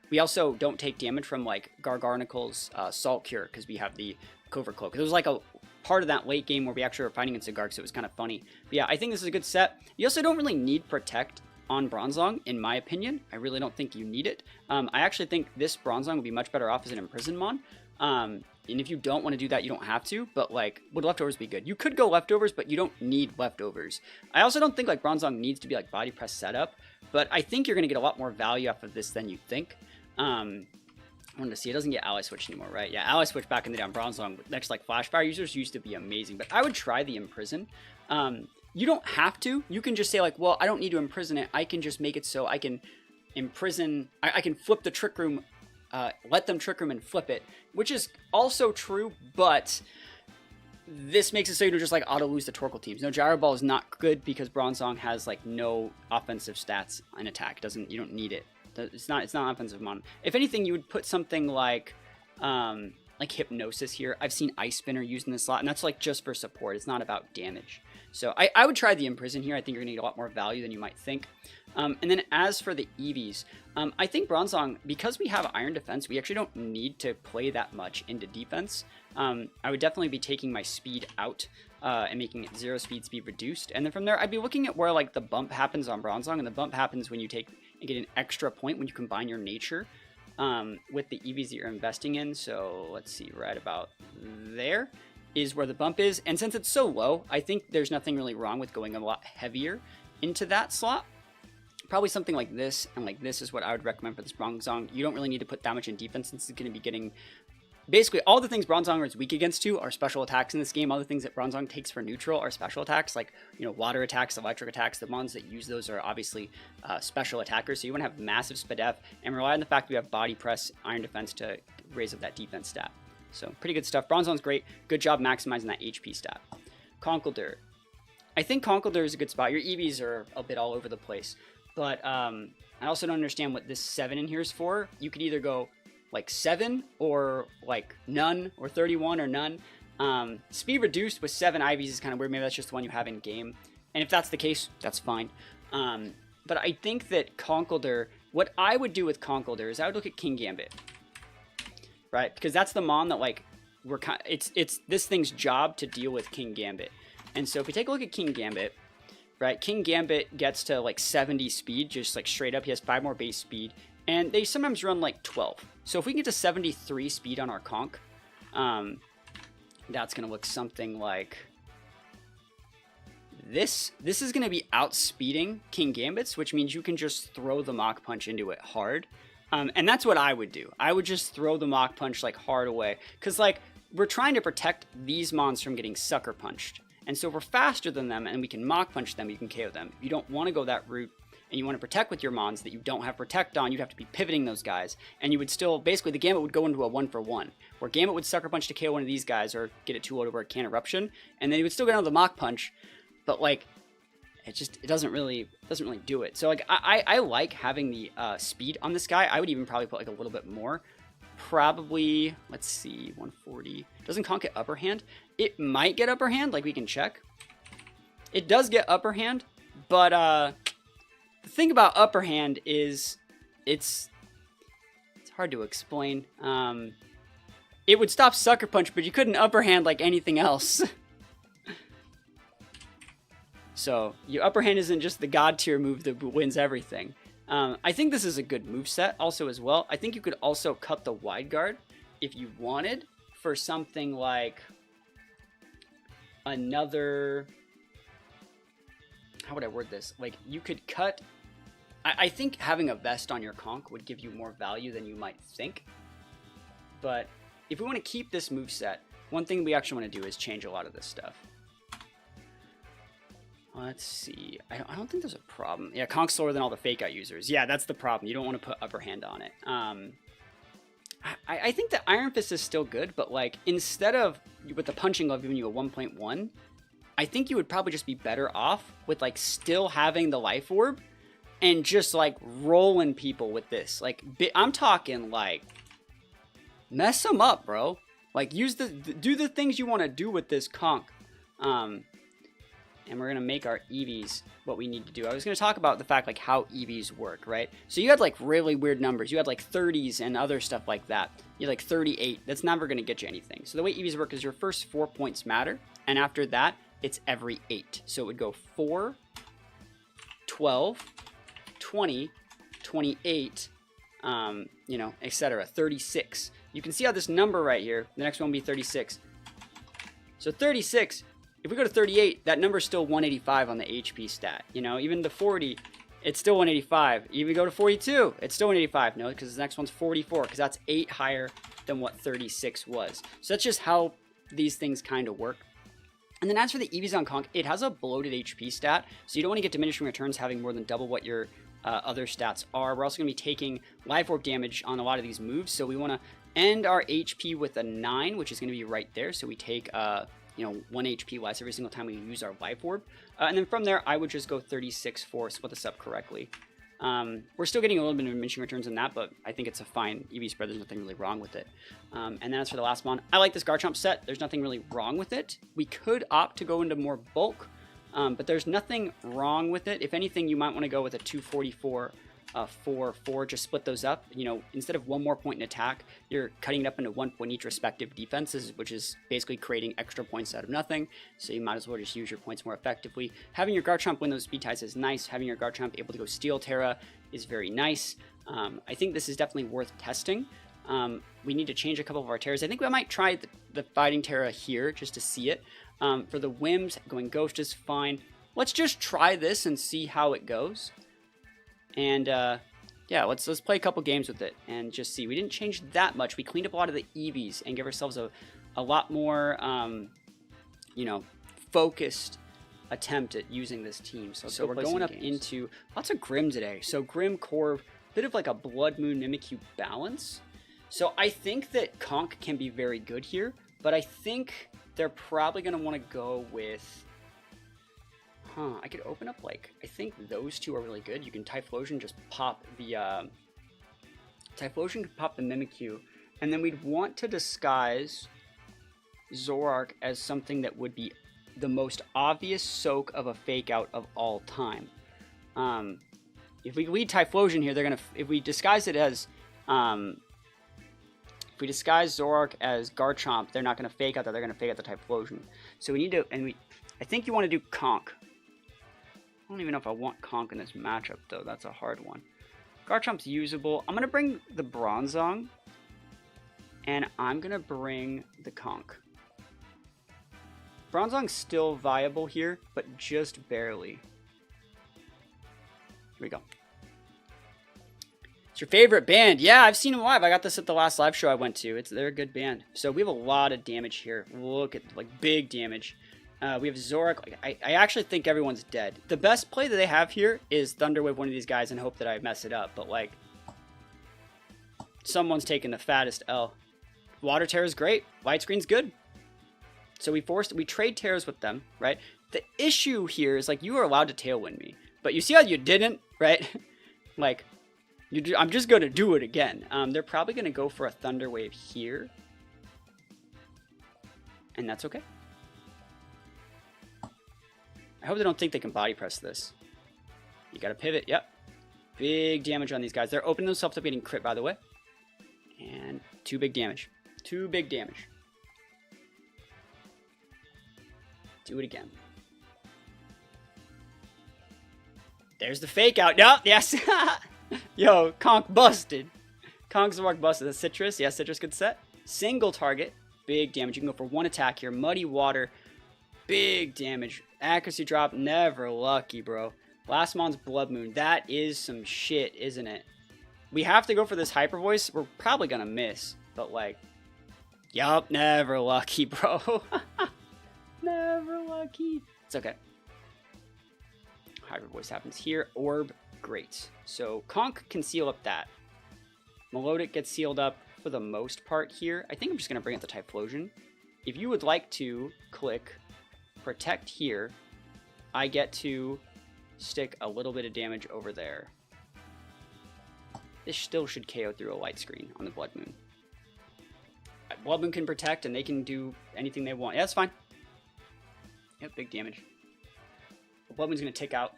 Speaker 1: we also don't take damage from Gargarnicle's Salt Cure because we have the Covert Cloak. There was a part of that late game where we actually were fighting against a Garg, so it was kind of funny. But yeah, I think this is a good set. You also don't really need Protect on Bronzong, in my opinion. I really don't think you need it. I actually think this Bronzong would be much better off as an Imprisoned Mon. And if you don't want to do that, you don't have to, but would Leftovers be good? You could go Leftovers, but you don't need Leftovers. I also don't think Bronzong needs to be Body Press setup, but I think you're going to get a lot more value off of this than you think. I wanted to see. It doesn't get ally switch anymore, right? Yeah, ally switch back in the day on Bronzong next like flash fire users used to be amazing, but I would try the imprison. You don't have to. You can just say like, well, I don't need to imprison it. I can just make it so I can imprison. I can flip the trick room, let them trick room and flip it, which is also true, but this makes it so you don't just like auto lose the Torkoal teams. No, Gyro Ball is not good because Bronzong has like no offensive stats in attack. You don't need it. It's not offensive mon. If anything, you would put something like Hypnosis here. I've seen Ice Spinner used in this slot, and that's like just for support. It's not about damage. So I would try the Imprison here. I think you're going to get a lot more value than you might think. And then as for the EVs, I think Bronzong, because we have Iron Defense, we actually don't need to play that much into defense. I would definitely be taking my speed out and making it 0 speed reduced. And then from there, I'd be looking at where like the bump happens on Bronzong, and the bump happens when you take and get an extra point when you combine your nature with the EVs that you're investing in. So let's see, right about there is where the bump is. And since it's so low, I think there's nothing really wrong with going a lot heavier into that slot. Probably something like this, and like this is what I would recommend for this Bronzong. You don't really need to put that much in defense since it's going to be getting... Basically, all the things Bronzong is weak against are special attacks in this game. All the things that Bronzong takes for neutral are special attacks, like, you know, water attacks, electric attacks. The ones that use those are obviously special attackers. So you want to have massive SPDF and rely on the fact that we have body press, iron defense to raise up that defense stat. So pretty good stuff. Bronzong's great. Good job maximizing that HP stat. Conkeldurr. I think Conkeldurr is a good spot. Your EVs are a bit all over the place. But I also don't understand what this 7 in here is for. You could either go like 7 or like none, or 31 or none. Speed reduced with 7 IVs is kind of weird. Maybe that's just the one you have in game. And if that's the case, that's fine. But I think that Conkeldurr, what I would do with Conkeldurr is I would look at King Gambit. Right? Because that's the mon that like it's this thing's job to deal with King Gambit. And so if we take a look at King Gambit, right? King Gambit gets to like 70 speed, just like straight up. He has 5 more base speed. And they sometimes run like 12. So if we can get to 73 speed on our Conk, that's going to look something like this. This is going to be outspeeding King Gambit's, which means you can just throw the Mach Punch into it hard. And that's what I would do. I would just throw the Mach Punch like hard away. Because like we're trying to protect these mons from getting sucker punched. And so if we're faster than them and we can Mach Punch them, you can KO them. If you don't want to go that route, and you want to protect with your mons that you don't have protect on, you'd have to be pivoting those guys. And you would still, basically the Gambit would go into a 1-for-1, where Gambit would sucker punch to KO one of these guys or get it too low to where it can't eruption, and then he would still get on the Mach Punch, but like, it doesn't really do it. So like, I like having the speed on this guy. I would even probably put like a little bit more. Probably, let's see, 140. Doesn't Conk get upper hand? It might get upper hand, like we can check. It does get upper hand, but the thing about upper hand is it's hard to explain. It would stop sucker punch, but you couldn't upper hand like anything else. So your upper hand isn't just the god tier move that wins everything. I think this is a good move set also as well. I think you could also cut the wide guard if you wanted for something like another... How would I word this? Like you could cut... I think having a vest on your Conk would give you more value than you might think. But if we want to keep this moveset, one thing we actually want to do is change a lot of this stuff. Let's see. I don't think there's a problem. Yeah, Conk's slower than all the fake out users. Yeah, that's the problem. You don't want to put upper hand on it. I think the Iron Fist is still good, but like instead of with the punching glove giving you a 1.1, I think you would probably just be better off with like still having the life orb and just like rolling people with this. Like I'm talking like mess them up, bro. Like do the things you want to do with this Conk. And we're gonna make our EVs what we need to do. I was gonna talk about the fact like how EVs work, right? So you had like really weird numbers. You had like 30s and other stuff like that. You had like 38. That's never gonna get you anything. So the way EVs work is your first 4 points matter, and after that it's every 8. So it would go 4, 12, 20, 28, you know, etc. 36. You can see how this number right here, the next one will be 36. So 36, if we go to 38, that number is still 185 on the HP stat. You know, even the 40, It's still 185. Even go to 42, it's still 185. No, because the next one's 44, because that's 8 higher than what 36 was. So that's just how these things kind of work. And then as for the EVs on Conk, it has a bloated HP stat, so you don't want to get diminishing returns having more than double what your other stats are. We're also going to be taking Life Orb damage on a lot of these moves, so we want to end our HP with a 9, which is going to be right there. So we take, 1 HP less every single time we use our Life Orb. And then from there, I would just go 36 for split this up correctly. We're still getting a little bit of diminishing returns in that, but I think it's a fine EV spread. There's nothing really wrong with it. And then as for the last one, I like this Garchomp set. There's nothing really wrong with it. We could opt to go into more bulk, but there's nothing wrong with it. If anything, you might want to go with a 244 4, just split those up. Instead of 1 more point in attack, you're cutting it up into 1 point each respective defenses, which is basically creating extra points out of nothing. So you might as well just use your points more effectively. Having your Garchomp win those speed ties is nice. Having your Garchomp able to go Steel Terra is very nice. I think this is definitely worth testing. We need to change a couple of our Terras. I think we might try the Fighting Terra here just to see it. For the Whims, going Ghost is fine. Let's just try this and see how it goes. And yeah, let's play a couple games with it and just see. We didn't change that much. We cleaned up a lot of the EVs and give ourselves a lot more, focused attempt at using this team. So we're going up into lots of Grim today. So Grim, Corv, bit of like a Blood Moon Mimikyu balance. So I think that Conk can be very good here, but I think they're probably going to want to go with... I could open up, I think those two are really good. You can Typhlosion, just pop the, Typhlosion could pop the Mimikyu, and then we'd want to disguise Zoroark as something that would be the most obvious soak of a fake out of all time. If we lead Typhlosion here, they're gonna, if we disguise it as, if we disguise Zoroark as Garchomp, they're not gonna fake out that, they're gonna fake out the Typhlosion. So we need to, I think you want to do Conk. I don't even know if I want Conk in this matchup, though. That's a hard one. Garchomp's usable. I'm going to bring the Bronzong, and I'm going to bring the Conk. Bronzong's still viable here, but just barely. Here we go. It's your favorite band. Yeah, I've seen them live. I got this at the last live show I went to. They're a good band. So we have a lot of damage here. Look at, big damage. We have Zoroark. I actually think everyone's dead. The best play that they have here is Thunder Wave one of these guys and hope that I mess it up. But, someone's taking the fattest L. Water Terra is great. Light Screen's good. So we trade Terras with them, right? The issue here is, you are allowed to Tailwind me. But you see how you didn't, right? I'm just going to do it again. They're probably going to go for a Thunder Wave here. And that's okay. I hope they don't think they can body press this. You gotta pivot, yep. Big damage on these guys. They're opening themselves up getting crit, by the way. And 2 big damage. 2 big damage. Do it again. There's the fake out. No, yes. Yo, Conk busted. Conk Zoroark busted. The Citrus. Yeah, Citrus good set. Single target. Big damage. You can go for 1 attack here. Muddy Water. Big damage. Accuracy drop, never lucky, bro. Last mon's Blood Moon. That is some shit, isn't it? We have to go for this Hyper Voice. We're probably gonna miss, but yup, never lucky, bro. Never lucky. It's okay. Hyper Voice happens here. Orb, great. So Conk can seal up that. Melodic gets sealed up for the most part here. I think I'm just gonna bring up the Typhlosion. If you would like to click Protect here, I get to stick a little bit of damage over there. This still should KO through a Light Screen on the Blood Moon. Blood Moon can protect and they can do anything they want. Yeah, that's fine. Yep, big damage. The Blood Moon's going to tick out.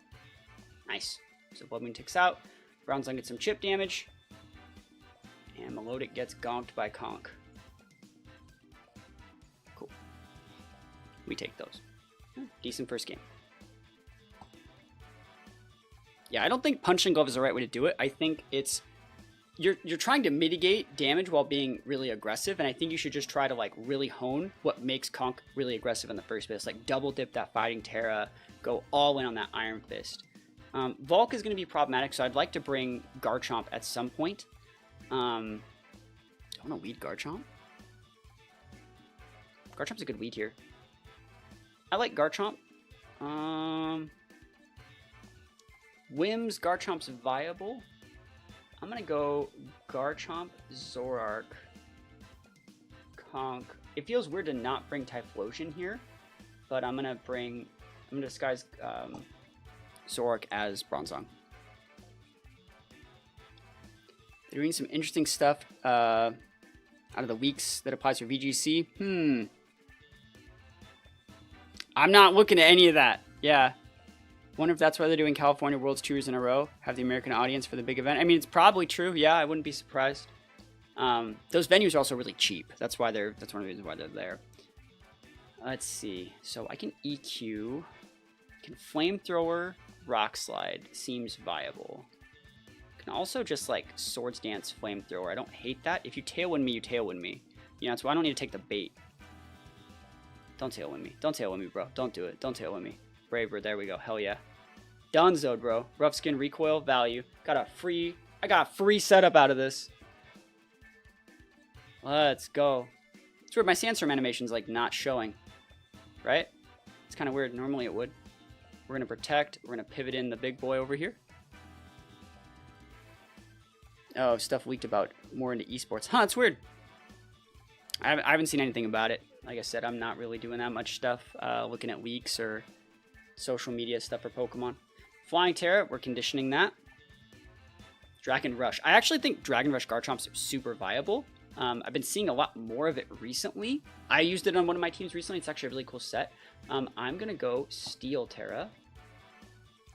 Speaker 1: Nice. So Blood Moon ticks out. Bronzong gets some chip damage. And Melodic gets gonked by Conk. Cool. We take those. Decent first game. Yeah, I don't think Punching Glove is the right way to do it. I think it's... You're trying to mitigate damage while being really aggressive, and I think you should just try to, really hone what makes Conk really aggressive in the first place. Double dip that Fighting Terra, go all in on that Iron Fist. Volk is going to be problematic, so I'd like to bring Garchomp at some point. Do I want to weed Garchomp? Garchomp's a good weed here. I like Garchomp. Whims, Garchomp's viable. I'm going to go Garchomp, Zoroark, Conk. It feels weird to not bring Typhlosion here, but I'm going to disguise Zoroark as Bronzong. They're doing some interesting stuff out of the weeks that applies for VGC. I'm not looking at any of that. Yeah. Wonder if that's why they're doing California Worlds 2 years in a row. Have the American audience for the big event. I mean, it's probably true. Yeah, I wouldn't be surprised. Those venues are also really cheap. That's one of the reasons why they're there. Let's see. So I can EQ. Can Flamethrower, Rock Slide. Seems viable. Can also just like Swords Dance, Flamethrower. I don't hate that. If you Tailwind me, you Tailwind me. You know, that's why I don't need to take the bait. Don't Tailwind me. Don't Tailwind me, bro. Don't do it. Don't Tailwind me. Braver, there we go. Hell yeah. Dunzo, bro. Rough Skin, Recoil, Value. I got a free setup out of this. Let's go. It's weird, my Sandstorm animation's like not showing. Right? It's kind of weird. Normally it would. We're going to protect. We're going to pivot in the big boy over here. Oh, stuff leaked about more into esports. Huh, it's weird. I haven't seen anything about it. Like I said, I'm not really doing that much stuff. Looking at leaks or social media stuff for Pokemon. Flying Terra, we're conditioning that. Dragon Rush. I actually think Dragon Rush Garchomp's super viable. I've been seeing a lot more of it recently. I used it on one of my teams recently. It's actually a really cool set. I'm going to go Steel Terra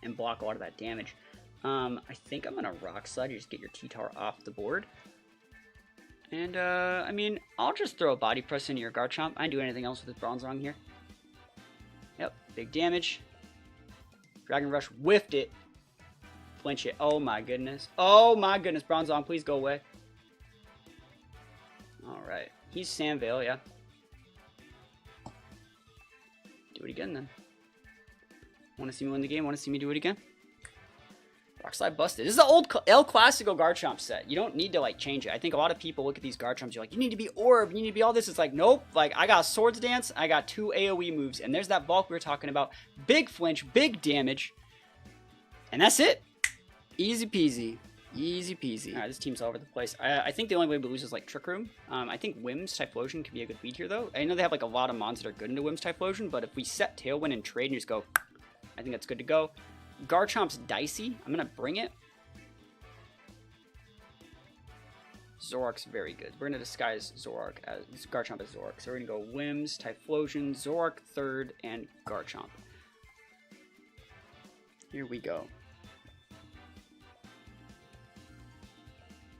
Speaker 1: and block a lot of that damage. I think I'm going to Rock Slide. You just get your T-Tower off the board. And, I mean, I'll just throw a Body Press into your Garchomp. I didn't do anything else with this Bronzong here. Yep, big damage. Dragon Rush whiffed it. Flinch it. Oh my goodness. Oh my goodness. Bronzong, please go away. Alright. He's Sandvale, yeah. Do it again then. Want to see me win the game? Want to see me do it again? Rock Slide busted. This is the old El Clasico Garchomp set. You don't need to like change it. I think a lot of people look at these Garchomps, you're like, you need to be Orb, you need to be all this. It's like, nope. Like, I got Swords Dance, I got 2 AoE moves, and there's that bulk we were talking about. Big flinch, big damage. And that's it. Easy peasy. Easy peasy. Alright, this team's all over the place. I think the only way we lose is like Trick Room. I think Whims Typhlosion can be a good lead here though. I know they have like a lot of mons that are good into Whims Typhlosion, but if we set Tailwind and trade and just go, I think that's good to go. Garchomp's dicey. I'm going to bring it. Zoroark's very good. We're going to disguise Zoroark as Garchomp as Zoroark. So we're going to go Whims, Typhlosion, Zoroark third, and Garchomp. Here we go.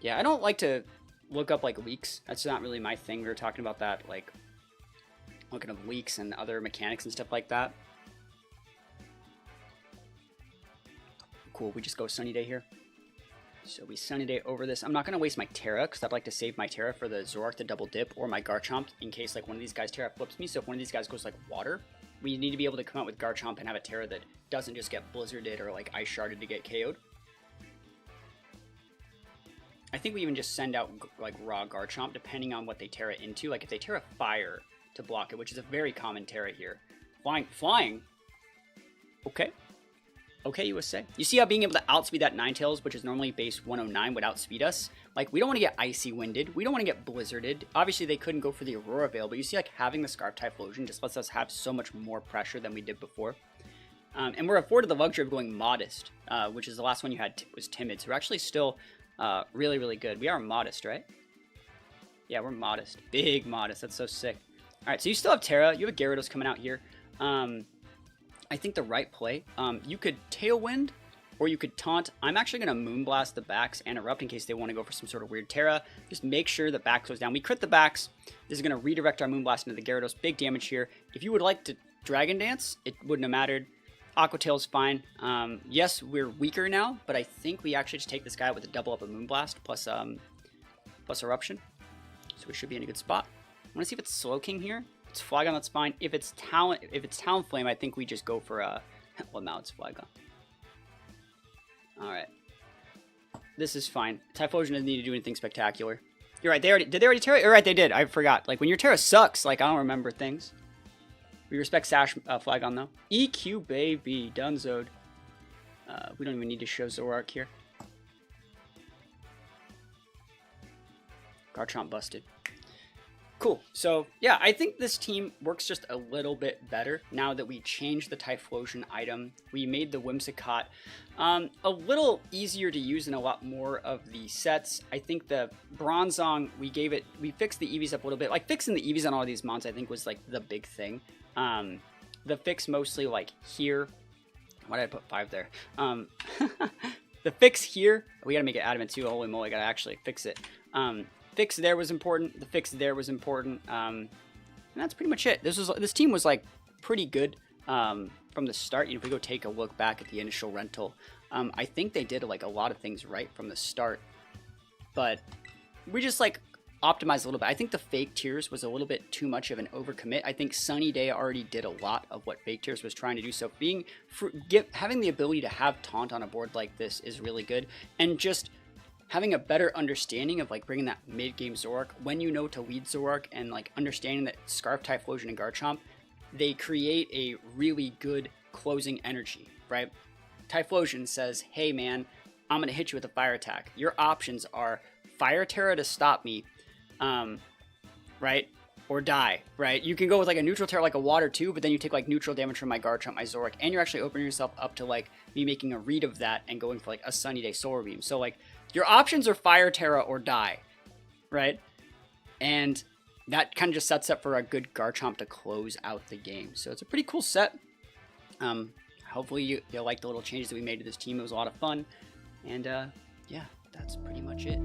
Speaker 1: Yeah, I don't like to look up like leaks. That's not really my thing. We were talking about that, like looking up leaks and other mechanics and stuff like that. Cool, we just go Sunny Day here. So we Sunny Day over this. I'm not going to waste my Terra, because I'd like to save my Terra for the Zoroark to double dip, or my Garchomp, in case like one of these guys Terra flips me. So if one of these guys goes like water, we need to be able to come out with Garchomp and have a Terra that doesn't just get Blizzarded or like Ice Sharded to get KO'd. I think we even just send out like raw Garchomp, depending on what they Terra into. Like if they Terra Fire to block it, which is a very common Terra here. Flying? Okay. Okay, USA. You see how being able to outspeed that Ninetales, which is normally base 109, would outspeed us? Like, we don't want to get Icy Winded. We don't want to get Blizzarded. Obviously, they couldn't go for the Aurora Veil, but you see, like, having the Scarf Typhlosion just lets us have so much more pressure than we did before. And we're afforded the luxury of going Modest, which is the last one you had was Timid. So we're actually still really, really good. We are Modest, right? Yeah, we're Modest. Big Modest. That's so sick. All right, so you still have Terra. You have a Gyarados coming out here. I think the right play, you could Tailwind or you could Taunt. I'm actually going to Moonblast the backs and Erupt in case they want to go for some sort of weird Terra. Just make sure the back goes down. We crit the backs. This is going to redirect our Moonblast into the Gyarados. Big damage here. If you would like to Dragon Dance, it wouldn't have mattered. Aqua Tail's fine. Yes, we're weaker now, but I think we actually just take this guy with a double up of Moonblast plus Eruption. So we should be in a good spot. I want to see if it's Slow King here. It's Flygon, that's fine. If it's Talonflame, I think we just go for well, now it's Flygon. All right. This is fine. Typhlosion doesn't need to do anything spectacular. You're right. Did they already Terra? You're right, they did. I forgot. Like, when your Terra sucks, like, I don't remember things. We respect Sash Flagon, though. EQ, baby. Dunzoed. We don't even need to show Zoroark here. Garchomp busted. Cool. So, yeah, I think this team works just a little bit better now that we changed the Typhlosion item. We made the Whimsicott a little easier to use in a lot more of the sets. I think the Bronzong, we fixed the EVs up a little bit. Like, fixing the EVs on all of these mons, I think, was, like, the big thing. The fix mostly, like, here. Why did I put 5 there? The fix here, we gotta make it adamant, too. Holy moly, I gotta actually fix it. Fix there was important. The fix there was important. And that's pretty much it. This team was like pretty good from the start. You know, if we go take a look back at the initial rental, I think they did like a lot of things right from the start. But we just like optimized a little bit. I think the fake tiers was a little bit too much of an overcommit. I think Sunny Day already did a lot of what fake tiers was trying to do. So having the ability to have taunt on a board like this is really good, and just having a better understanding of like bringing that mid-game Zoroark when you know to lead Zoroark, and like understanding that Scarf, Typhlosion, and Garchomp, they create a really good closing energy, right? Typhlosion says, hey man, I'm going to hit you with a fire attack. Your options are Fire Terra to stop me, right? Or die, right? You can go with like a neutral Terra, like a water too, but then you take like neutral damage from my Garchomp, my Zoroark, and you're actually opening yourself up to like me making a read of that and going for like a Sunny Day Solar Beam. So like, your options are Fire Terra or die, right? And that kind of just sets up for a good Garchomp to close out the game. So it's a pretty cool set. Hopefully you like the little changes that we made to this team. It was a lot of fun. And yeah, that's pretty much it.